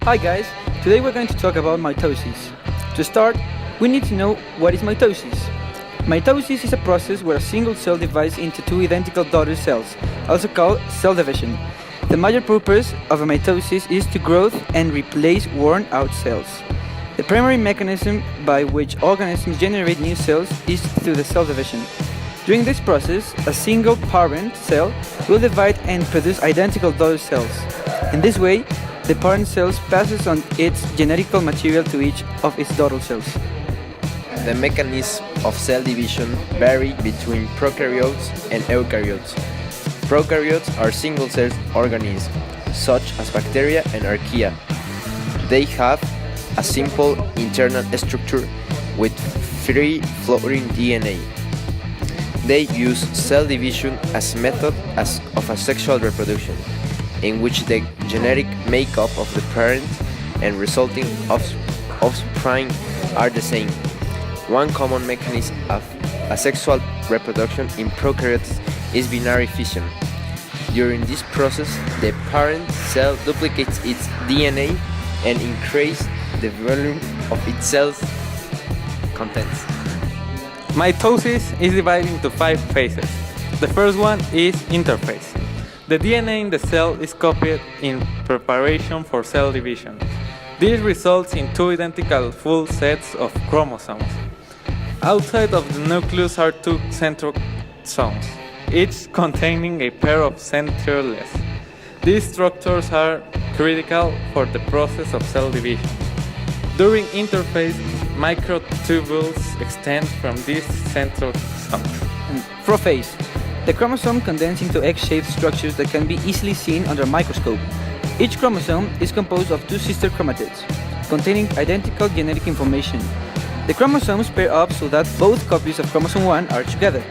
Hi guys, today we're going to talk about mitosis. To start, we need to know what is mitosis. Mitosis is a process where a single cell divides into two identical daughter cells, also called cell division. The major purpose of a mitosis is to grow and replace worn out cells. The primary mechanism by which organisms generate new cells is through the cell division. During this process, a single parent cell will divide and produce identical daughter cells. In this way, the parent cell passes on its genetical material to each of its daughter cells. The mechanism of cell division vary between prokaryotes and eukaryotes. Prokaryotes are single-celled organisms, such as bacteria and archaea. They have a simple internal structure with free-floating DNA. They use cell division as a method of asexual reproduction, in which the genetic makeup of the parent and resulting offspring are the same. One common mechanism of asexual reproduction in prokaryotes is binary fission. During this process, the parent cell duplicates its DNA and increases the volume of its cell's contents. Mitosis is divided into 5 phases. The first one is interphase. The DNA in the cell is copied in preparation for cell division. This results in two identical full sets of chromosomes. Outside of the nucleus are two centrosomes, each containing a pair of centrioles. These structures are critical for the process of cell division. During interphase, microtubules extend from these centrosomes. Prophase. The chromosome condenses into egg-shaped structures that can be easily seen under a microscope. Each chromosome is composed of two sister chromatids, containing identical genetic information. The chromosomes pair up so that both copies of chromosome 1 are together,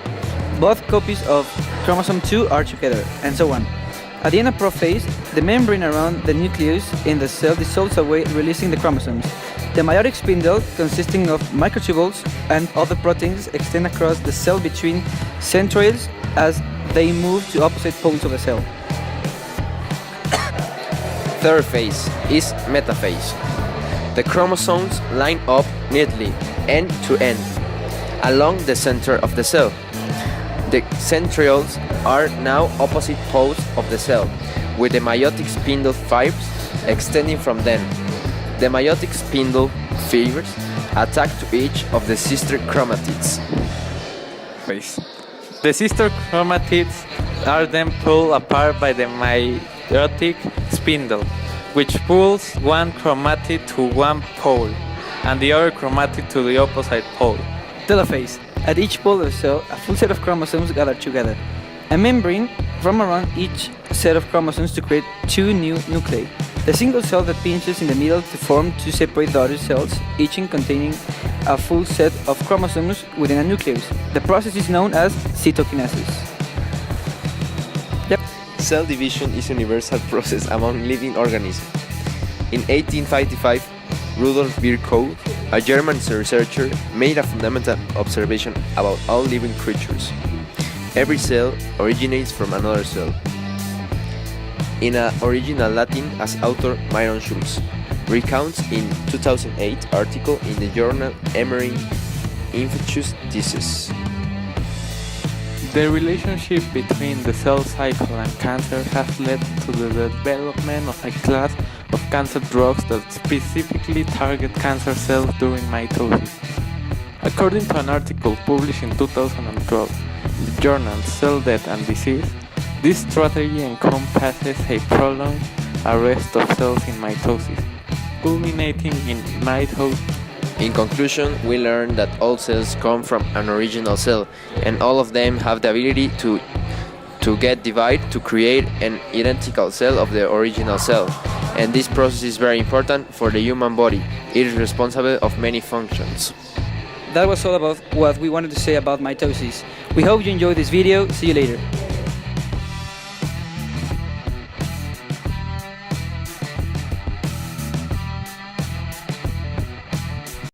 both copies of chromosome 2 are together, and so on. At the end of prophase, the membrane around the nucleus in the cell dissolves away, releasing the chromosomes. The meiotic spindle, consisting of microtubules and other proteins, extend across the cell between centrioles as they move to opposite poles of the cell. Third phase is metaphase. The chromosomes line up neatly, end to end, along the center of the cell. The centrioles are now opposite poles of the cell, with the meiotic spindle fibers extending from them. The meiotic spindle fibers attach to each of the sister chromatids. The sister chromatids are then pulled apart by the meiotic spindle, which pulls one chromatid to one pole and the other chromatid to the opposite pole. Telophase. At each pole of the cell, a full set of chromosomes gather together. A membrane forms around each set of chromosomes to create two new nuclei. The single cell that pinches in the middle to form two separate daughter cells, each containing a full set of chromosomes within a nucleus. The process is known as cytokinesis. Cell division is a universal process among living organisms. In 1855, Rudolf Virchow, a German researcher, made a fundamental observation about all living creatures. Every cell originates from another cell. In an original Latin, as author Myron Schultz recounts in 2008 article in the journal Emerging Infectious Diseases. The relationship between the cell cycle and cancer has led to the development of a class of cancer drugs that specifically target cancer cells during mitosis. According to an article published in 2012 in the journal Cell Death and Disease, this strategy encompasses a prolonged arrest of cells in mitosis, culminating in mitosis. In conclusion, we learned that all cells come from an original cell, and all of them have the ability to get divided to create an identical cell of the original cell. And this process is very important for the human body. It is responsible of many functions. That was all about what we wanted to say about mitosis. We hope you enjoyed this video. See you later.